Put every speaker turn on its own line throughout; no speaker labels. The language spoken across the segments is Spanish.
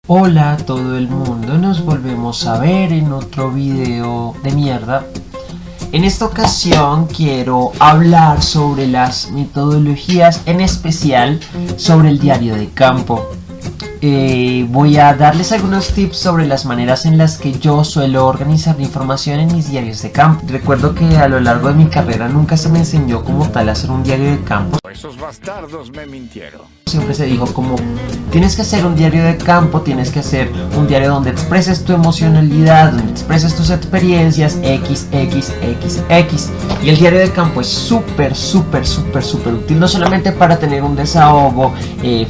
Hola a todo el mundo, nos volvemos a ver en otro video de mierda. En esta ocasión quiero hablar sobre las metodologías, en especial sobre el diario de campo. Voy a darles algunos tips sobre las maneras en las que yo suelo organizar la información en mis diarios de campo. Recuerdo que a lo largo de mi carrera nunca se me enseñó como tal a hacer un diario de campo.
Esos bastardos me mintieron.
Siempre se dijo como, tienes que hacer un diario de campo, tienes que hacer un diario donde expreses tu emocionalidad, donde expreses tus experiencias, x. Y el diario de campo es súper útil, no solamente para tener un desahogo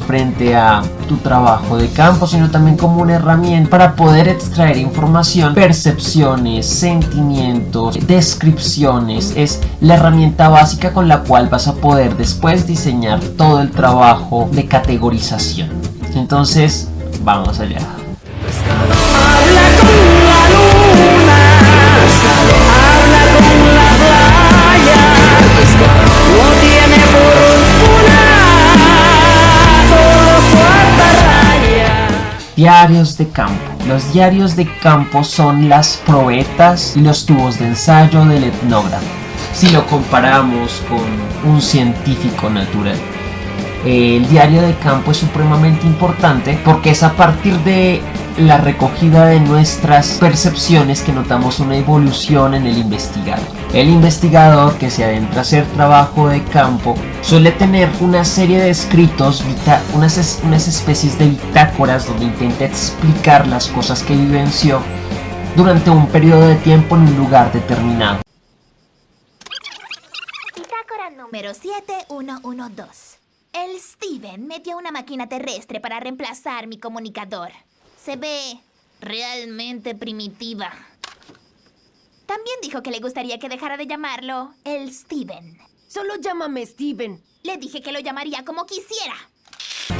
frente a tu trabajo de campo, sino también como una herramienta para poder extraer información, percepciones, sentimientos, descripciones. Es la herramienta básica con la cual vas a poder después diseñar todo el trabajo de categorización. Entonces, vamos allá.
Habla con la luna, habla con la playa, no tiene fortuna, solo su atarraya.
Diarios de campo. Los diarios de campo son las probetas y los tubos de ensayo del etnógrafo, si lo comparamos con un científico natural. El diario de campo es supremamente importante porque es a partir de la recogida de nuestras percepciones que notamos una evolución en el investigador. El investigador que se adentra a hacer trabajo de campo suele tener una serie de escritos, unas especies de bitácoras donde intenta explicar las cosas que vivenció durante un periodo de tiempo en un lugar determinado.
Bitácora número 7112. El Steven metió una máquina terrestre para reemplazar mi comunicador. Se ve realmente primitiva. También dijo que le gustaría que dejara de llamarlo el Steven.
Solo llámame Steven.
Le dije que lo llamaría como quisiera.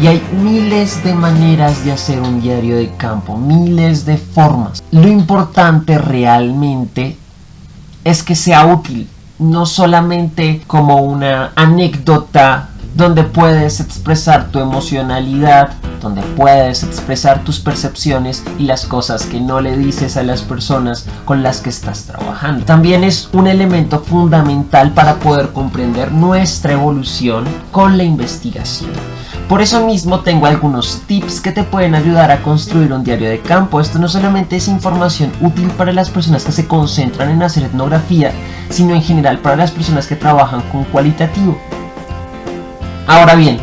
Y hay miles de maneras de hacer un diario de campo, miles de formas. Lo importante realmente es que sea útil, no solamente como una anécdota donde puedes expresar tu emocionalidad, donde puedes expresar tus percepciones y las cosas que no le dices a las personas con las que estás trabajando. También es un elemento fundamental para poder comprender nuestra evolución con la investigación. Por eso mismo tengo algunos tips que te pueden ayudar a construir un diario de campo. Esto no solamente es información útil para las personas que se concentran en hacer etnografía, sino en general para las personas que trabajan con cualitativo. Ahora bien,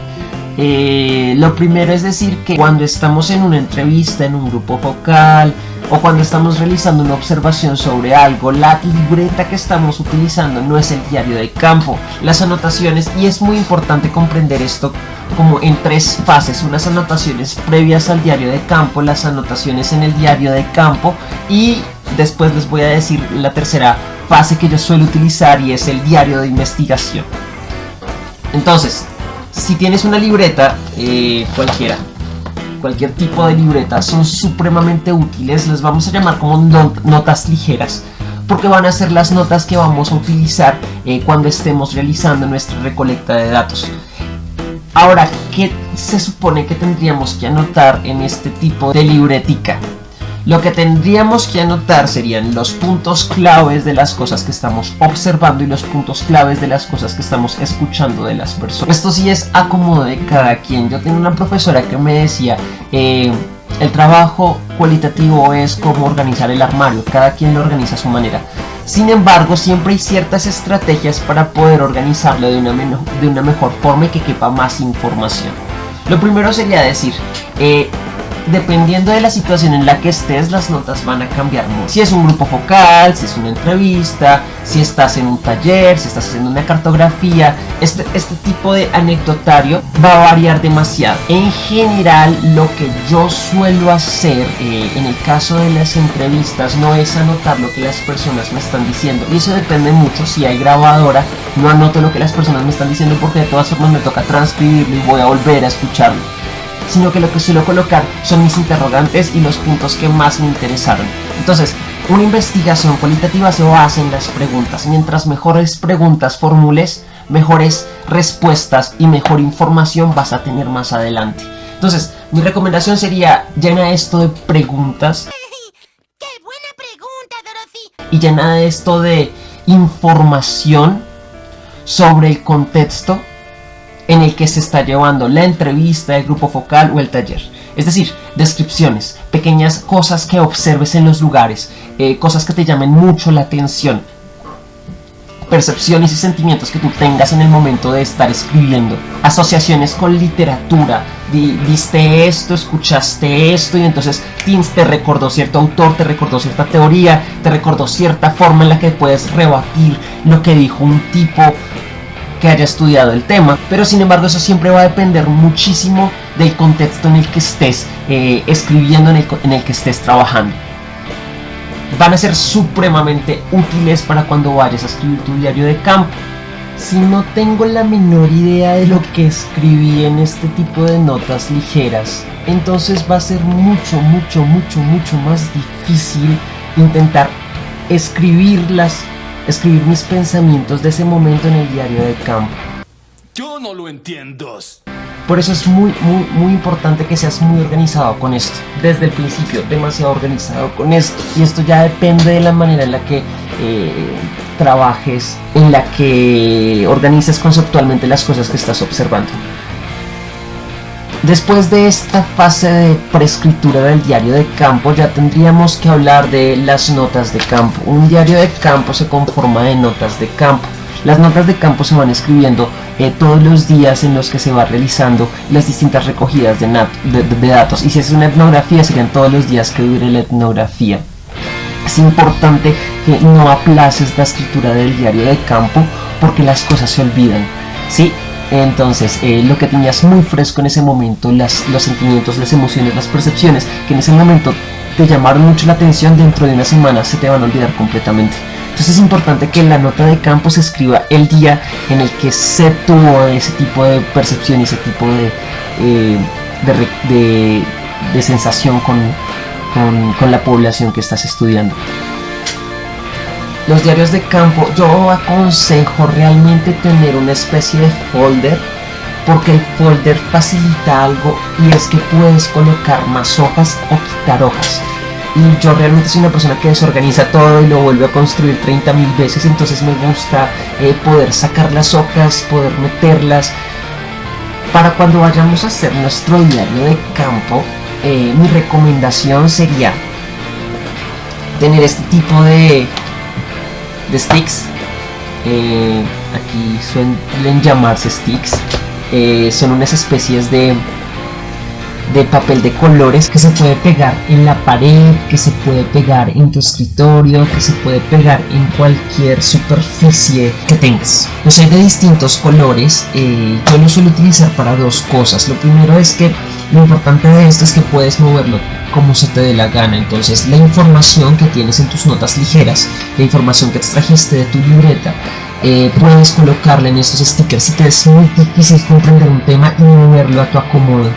lo primero es decir que cuando estamos en una entrevista, en un grupo focal o cuando estamos realizando una observación sobre algo, la libreta que estamos utilizando no es el diario de campo. Las anotaciones, y es muy importante comprender esto como en tres fases: unas anotaciones previas al diario de campo, las anotaciones en el diario de campo y después les voy a decir la tercera fase que yo suelo utilizar, y es el diario de investigación. Entonces, si tienes una libreta, cualquier tipo de libreta, son supremamente útiles. Les vamos a llamar como notas ligeras, porque van a ser las notas que vamos a utilizar cuando estemos realizando nuestra recolecta de datos. Ahora, ¿qué se supone que tendríamos que anotar en este tipo de libretica? Lo que tendríamos que anotar serían los puntos claves de las cosas que estamos observando y los puntos claves de las cosas que estamos escuchando de las personas. Esto sí es acomodo de cada quien. Yo tenía una profesora que me decía, el trabajo cualitativo es como organizar el armario, cada quien lo organiza a su manera. Sin embargo, siempre hay ciertas estrategias para poder organizarlo de una mejor forma y que quepa más información. Lo primero sería decir, dependiendo de la situación en la que estés, las notas van a cambiar mucho. Si es un grupo focal, si es una entrevista, si estás en un taller, si estás haciendo una cartografía, este tipo de anecdotario va a variar demasiado. En general, lo que yo suelo hacer en el caso de las entrevistas no es anotar lo que las personas me están diciendo, y eso depende mucho. Si hay grabadora, no anoto lo que las personas me están diciendo porque de todas formas me toca transcribirlo y voy a volver a escucharlo, sino que lo que suelo colocar son mis interrogantes y los puntos que más me interesaron. Entonces, una investigación cualitativa se basa en las preguntas. Mientras mejores preguntas formules, mejores respuestas y mejor información vas a tener más adelante. Entonces, mi recomendación sería llena esto de preguntas.
¡Qué buena pregunta, Dorothy!
Y llena esto de información sobre el contexto en el que se está llevando la entrevista, el grupo focal o el taller. Es decir, descripciones, pequeñas cosas que observes en los lugares, cosas que te llamen mucho la atención, percepciones y sentimientos que tú tengas en el momento de estar escribiendo, asociaciones con literatura, viste esto, escuchaste esto y entonces te recordó cierto autor, te recordó cierta teoría, te recordó cierta forma en la que puedes rebatir lo que dijo un tipo que haya estudiado el tema, pero sin embargo eso siempre va a depender muchísimo del contexto en el que estés escribiendo, en el que estés trabajando. Van a ser supremamente útiles para cuando vayas a escribir tu diario de campo. Si no tengo la menor idea de lo que escribí en este tipo de notas ligeras, entonces va a ser mucho más difícil intentar escribir mis pensamientos de ese momento en el diario de campo.
Yo no lo entiendo.
Por eso es muy importante que seas muy organizado con esto. Desde el principio, demasiado organizado con esto. Y esto ya depende de la manera en la que trabajes, en la que organices conceptualmente las cosas que estás observando. Después de esta fase de preescritura del diario de campo, ya tendríamos que hablar de las notas de campo. Un diario de campo se conforma de notas de campo. Las notas de campo se van escribiendo todos los días en los que se va realizando las distintas recogidas de datos. Y si es una etnografía, serían todos los días que dure la etnografía. Es importante que no aplaces la escritura del diario de campo porque las cosas se olvidan, ¿sí? Entonces, lo que tenías muy fresco en ese momento, los sentimientos, las emociones, las percepciones que en ese momento te llamaron mucho la atención, dentro de una semana se te van a olvidar completamente. Entonces es importante que la nota de campo se escriba el día en el que se tuvo ese tipo de percepción y ese tipo de sensación con la población que estás estudiando. Los diarios de campo, yo aconsejo realmente tener una especie de folder, porque el folder facilita algo y es que puedes colocar más hojas o quitar hojas. Y yo realmente soy una persona que desorganiza todo y lo vuelve a construir 30.000 veces, entonces me gusta poder sacar las hojas, poder meterlas. Para cuando vayamos a hacer nuestro diario de campo, mi recomendación sería tener este tipo de sticks. Aquí suelen llamarse sticks. Son unas especies de papel de colores que se puede pegar en la pared, que se puede pegar en tu escritorio, que se puede pegar en cualquier superficie que tengas. Los hay de distintos colores. Yo lo suelo utilizar para dos cosas. Lo primero es que lo importante de esto es que puedes moverlo como se te dé la gana. Entonces la información que tienes en tus notas ligeras, la información que extrajiste de tu libreta, puedes colocarla en estos stickers si te es muy difícil comprender un tema y moverlo a tu acomodo.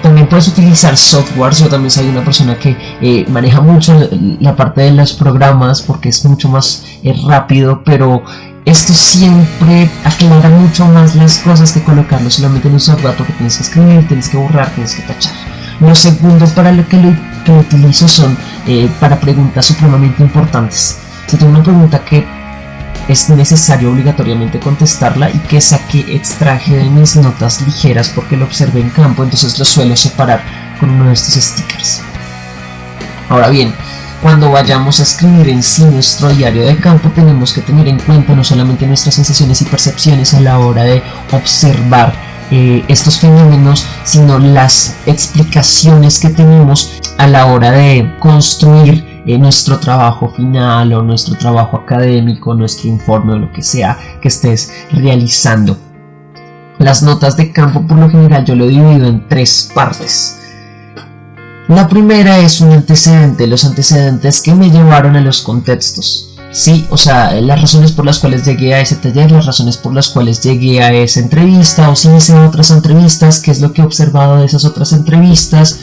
También puedes utilizar softwares. Yo también soy una persona que maneja mucho la parte de los programas porque es mucho más rápido, pero esto siempre aclara mucho más las cosas que colocarlo solamente en un software, porque tienes que escribir, tienes que borrar, tienes que tachar. Lo segundo para lo que lo utilizo son para preguntas supremamente importantes. Si tengo una pregunta que es necesario obligatoriamente contestarla y que extraje de mis notas ligeras porque lo observé en campo, entonces lo suelo separar con uno de estos stickers. Ahora bien, cuando vayamos a escribir en sí nuestro diario de campo, tenemos que tener en cuenta no solamente nuestras sensaciones y percepciones a la hora de observar estos fenómenos, sino las explicaciones que tenemos a la hora de construir nuestro trabajo final o nuestro trabajo académico, nuestro informe o lo que sea que estés realizando. Las notas de campo, por lo general, yo lo divido en tres partes. La primera es un antecedente, los antecedentes que me llevaron a los contextos. Sí, o sea, las razones por las cuales llegué a ese taller, las razones por las cuales llegué a esa entrevista, o si hice otras entrevistas, qué es lo que he observado de esas otras entrevistas.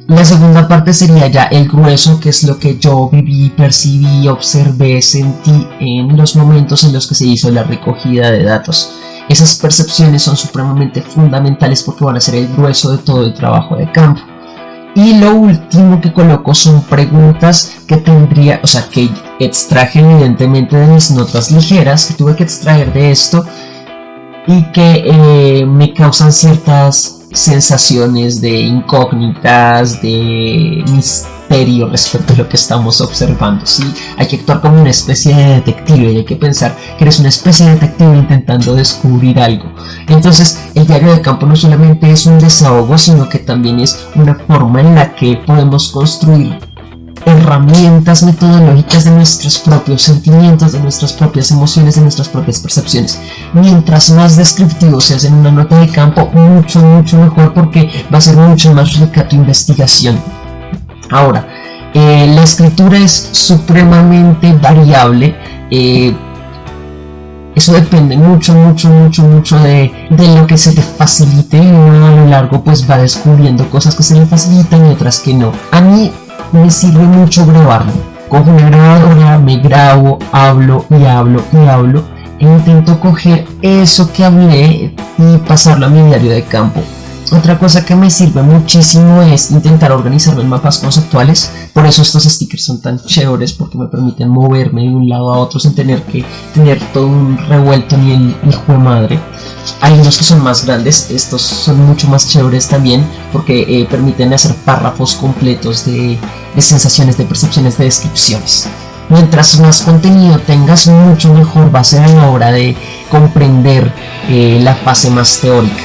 La segunda parte sería ya el grueso, que es lo que yo viví, percibí, observé, sentí en los momentos en los que se hizo la recogida de datos. Esas percepciones son supremamente fundamentales porque van a ser el grueso de todo el trabajo de campo. Y lo último que coloco son preguntas que que extraje evidentemente de mis notas ligeras, que tuve que extraer de esto y que me causan ciertas sensaciones de incógnitas, de misterio respecto a lo que estamos observando. ¿Sí? Hay que actuar como una especie de detective y hay que pensar que eres una especie de detective intentando descubrir algo. Entonces el diario de campo no solamente es un desahogo, sino que también es una forma en la que podemos construir herramientas metodológicas de nuestros propios sentimientos, de nuestras propias emociones, de nuestras propias percepciones. Mientras más descriptivo seas en una nota de campo, mucho mejor, porque va a ser mucho más rica tu investigación. Ahora, la escritura es supremamente variable. Eso depende mucho de lo que se te facilite, y uno a lo largo pues va descubriendo cosas que se le facilitan y otras que no. A mí me sirve mucho grabarme. Cojo una grabadora, me grabo, hablo e intento coger eso que hablé y pasarlo a mi diario de campo. Otra cosa que me sirve muchísimo es intentar organizarme en mapas conceptuales. Por eso estos stickers son tan chéveres, porque me permiten moverme de un lado a otro sin tener que tener todo un revuelto ni el hijo de madre. Hay unos que son más grandes, estos son mucho más chéveres también, porque permiten hacer párrafos completos de sensaciones, de percepciones, de descripciones. Mientras más contenido tengas, mucho mejor va a ser a la hora de comprender la fase más teórica.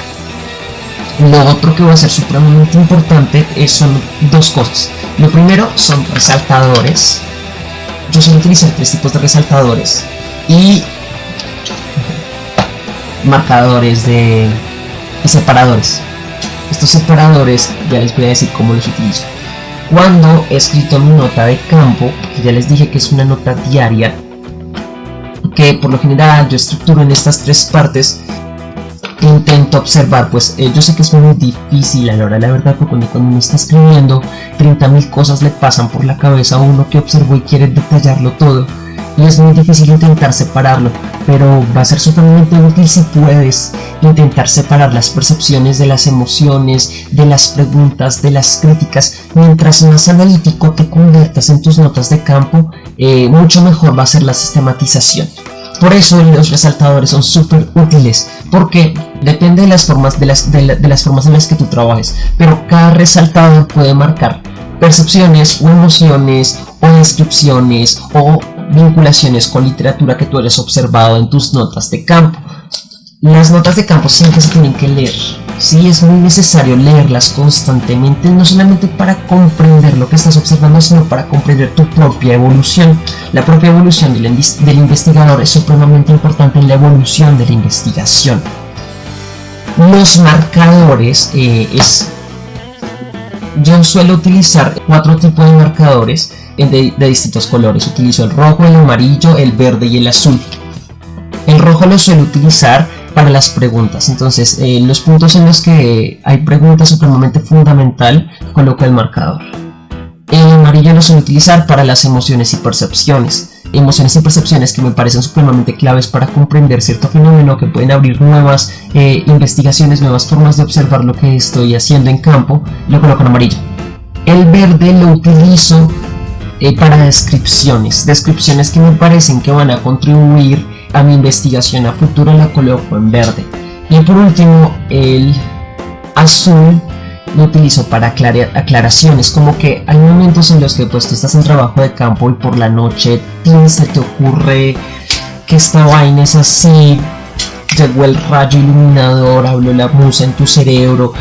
Lo otro que va a ser supremamente importante son dos cosas. Lo primero son resaltadores. Yo suelo utilizar 3 tipos de resaltadores y marcadores y separadores. Estos separadores ya les voy a decir cómo los utilizo. Cuando he escrito mi nota de campo, que ya les dije que es una nota diaria, que por lo general yo estructuro en estas 3 partes, intento observar, pues yo sé que es muy difícil a la hora de la verdad, porque cuando uno está escribiendo 30.000 cosas le pasan por la cabeza a uno que observó y quiere detallarlo todo, y es muy difícil intentar separarlo, pero va a ser sumamente útil si puedes intentar separar las percepciones de las emociones, de las preguntas, de las críticas. Mientras más analítico te conviertas en tus notas de campo, mucho mejor va a ser la sistematización. Por eso los resaltadores son súper útiles, porque depende de las formas de las formas en las que tú trabajes, pero cada resaltador puede marcar percepciones o emociones o descripciones o vinculaciones con literatura que tú hayas observado en tus notas de campo. Las notas de campo siempre se tienen que leer. Sí, es muy necesario leerlas constantemente, no solamente para comprender lo que estás observando, sino para comprender tu propia evolución. La propia evolución del investigador es supremamente importante en la evolución de la investigación. Los marcadores yo suelo utilizar 4 tipos de marcadores de distintos colores. Utilizo el rojo, el amarillo, el verde y el azul. El rojo lo suelo utilizar para las preguntas. Entonces, los puntos en los que hay preguntas supremamente fundamental, coloco el marcador. El amarillo lo suelo utilizar para las emociones y percepciones. Emociones y percepciones que me parecen supremamente claves para comprender cierto fenómeno, que pueden abrir nuevas investigaciones, nuevas formas de observar lo que estoy haciendo en campo. Lo coloco en amarillo. El verde lo utilizo para descripciones que me parecen que van a contribuir a mi investigación a futuro, la coloco en verde. Y por último, el azul lo utilizo para aclaraciones, como que hay momentos en los que pues tú estás en trabajo de campo y por la noche se te ocurre que esta vaina es así, llegó el rayo iluminador, habló la musa en tu cerebro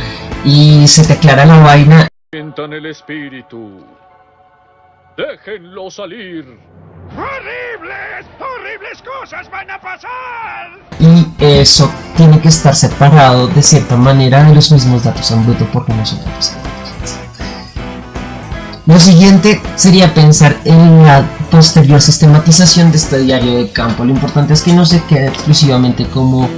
y se te aclara la vaina.
Sientan el espíritu. Déjenlo salir. ¡Horribles cosas van a pasar!
Y eso tiene que estar separado de cierta manera de los mismos datos en bruto, porque no son datos en bruto. Lo siguiente sería pensar en la posterior sistematización de este diario de campo. Lo importante es que no se quede exclusivamente como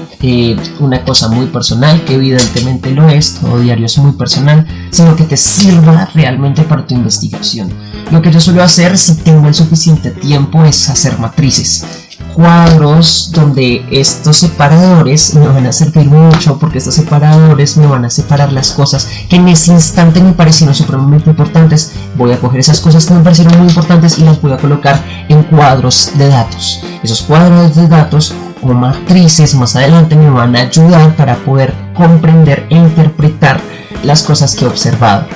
una cosa muy personal, que evidentemente lo es, todo diario es muy personal, sino que te sirva realmente para tu investigación. Lo que yo suelo hacer, si tengo el suficiente tiempo, es hacer matrices. cuadros donde estos separadores me van a servir mucho, porque estos separadores me van a separar las cosas que en ese instante me parecieron supremamente importantes. Voy a coger esas cosas que me parecieron muy importantes y las voy a colocar en cuadros de datos. Esos cuadros de datos o matrices más adelante me van a ayudar para poder comprender e interpretar las cosas que he observado,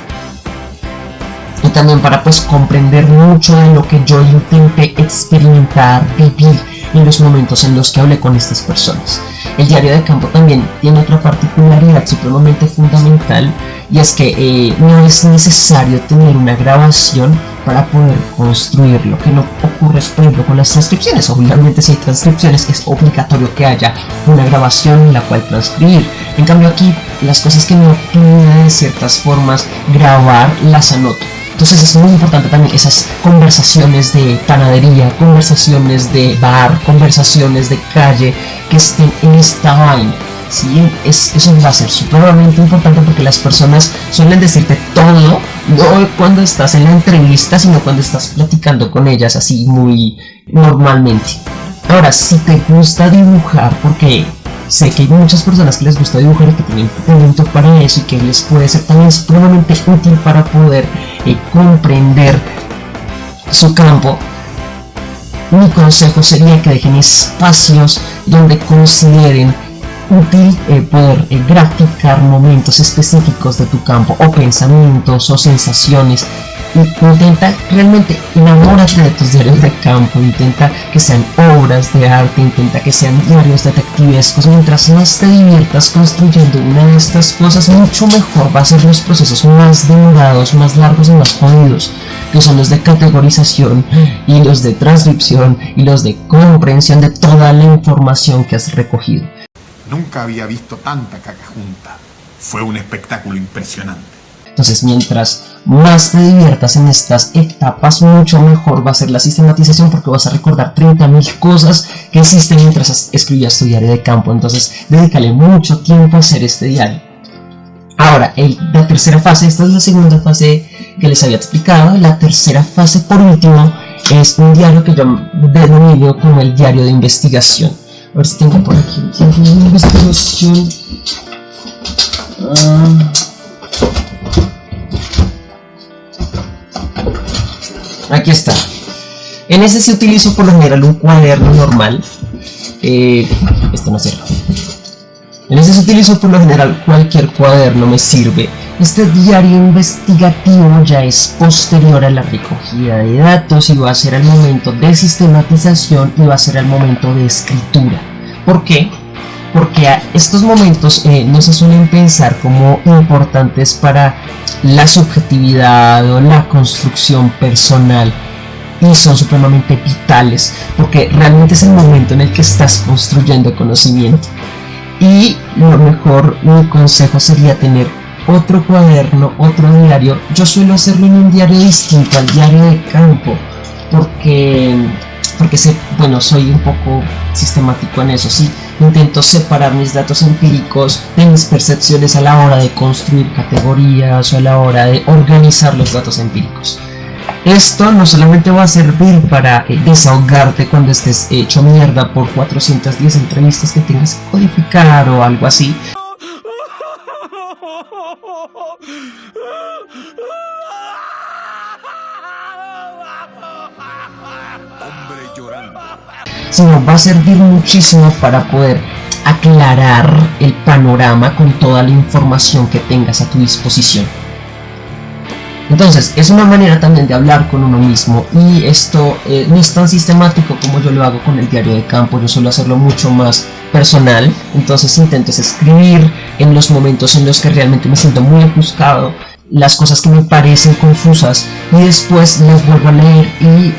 y también para pues comprender mucho de lo que yo intenté experimentar, vivir en los momentos en los que hablé con estas personas. El diario de campo también tiene otra particularidad supremamente fundamental, y es que no es necesario tener una grabación para poder construirlo, que no ocurre por ejemplo con las transcripciones. Obviamente si hay transcripciones es obligatorio que haya una grabación en la cual transcribir. En cambio aquí las cosas que no pude de ciertas formas grabar las anoto. Entonces es muy importante también esas conversaciones de panadería, conversaciones de bar, conversaciones de calle que estén en esta vaina. ¿Sí? Eso va a ser supremamente importante, porque las personas suelen decirte todo, no cuando estás en la entrevista, sino cuando estás platicando con ellas así muy normalmente. Ahora, si te gusta dibujar, porque sé que hay muchas personas que les gusta dibujar y que tienen talento para eso, y que les puede ser también supremamente útil para poder comprender su campo, mi consejo sería que dejen espacios donde consideren útil poder graficar momentos específicos de tu campo, o pensamientos o sensaciones. Intenta realmente enamórate de tus diarios de campo, intenta que sean obras de arte, intenta que sean diarios detectivescos. Mientras más te diviertas construyendo una de estas cosas, mucho mejor va a ser los procesos más demorados, más largos y más jodidos, que son los de categorización y los de transcripción y los de comprensión de toda la información que has recogido.
Nunca había visto tanta caca junta. Fue un espectáculo impresionante.
Entonces, mientras más te diviertas en estas etapas, mucho mejor va a ser la sistematización, porque vas a recordar 30.000 cosas que existen mientras escribías tu diario de campo. Entonces, dedícale mucho tiempo a hacer este diario. Ahora, la tercera fase, esta es la segunda fase que les había explicado. La tercera fase, por último, es un diario que yo denomino como el diario de investigación. A ver si tengo por aquí un diario de investigación. Aquí está. En este sí utilizo por lo general un cuaderno normal. Esto no sirve. En este sí utilizo por lo general cualquier cuaderno, me sirve. Este diario investigativo ya es posterior a la recogida de datos, y va a ser al momento de sistematización y va a ser al momento de escritura. ¿Por qué? Porque a estos momentos no se suelen pensar como importantes para la subjetividad o la construcción personal, y son supremamente vitales, porque realmente es el momento en el que estás construyendo conocimiento. Y lo mejor, mi consejo sería tener otro cuaderno, otro diario. Yo suelo hacerlo en un diario distinto al diario de campo, porque soy un poco sistemático en eso. Sí, intento separar mis datos empíricos de mis percepciones a la hora de construir categorías o a la hora de organizar los datos empíricos. Esto no solamente va a servir para desahogarte cuando estés hecho mierda por 410 entrevistas que tengas que codificar o algo así, sino va a servir muchísimo para poder aclarar el panorama con toda la información que tengas a tu disposición. Entonces, es una manera también de hablar con uno mismo, y esto no es tan sistemático como yo lo hago con el diario de campo. Yo suelo hacerlo mucho más personal. Entonces intento escribir en los momentos en los que realmente me siento muy ofuscado, las cosas que me parecen confusas, y después las vuelvo a leer y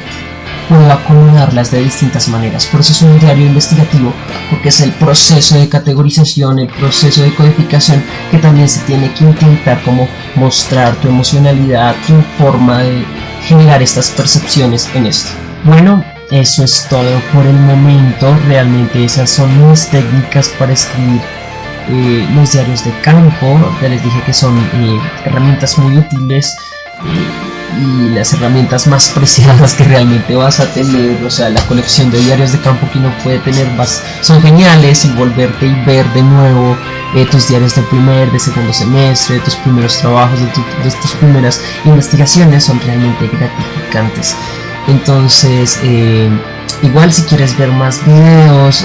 puedo acomodarlas de distintas maneras. Por eso es un diario investigativo, porque es el proceso de categorización, el proceso de codificación, que también se tiene que intentar como mostrar tu emocionalidad, tu forma de generar estas percepciones en esto. Bueno, eso es todo por el momento. Realmente esas son mis técnicas para escribir los diarios de campo. Ya les dije que son herramientas muy útiles. y las herramientas más preciadas que realmente vas a tener. O sea, la colección de diarios de campo que uno puede tener son geniales, y volverte y ver de nuevo tus diarios de primer, de segundo semestre, de tus primeros trabajos, de tus primeras investigaciones son realmente gratificantes. Entonces, igual si quieres ver más videos,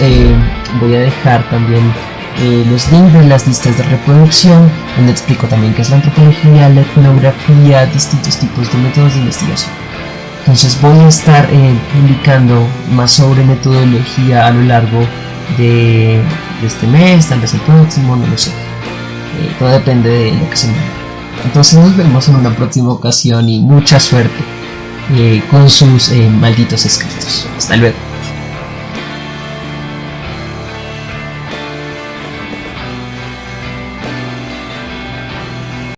voy a dejar también los links de las listas de reproducción, donde explico también qué es la antropología, la etnografía, distintos tipos de métodos de investigación. Entonces voy a estar publicando más sobre metodología a lo largo de este mes, tal vez el próximo, no lo sé. Todo depende de lo que se me dé. Entonces nos vemos en una próxima ocasión y mucha suerte con sus malditos escritos. Hasta luego.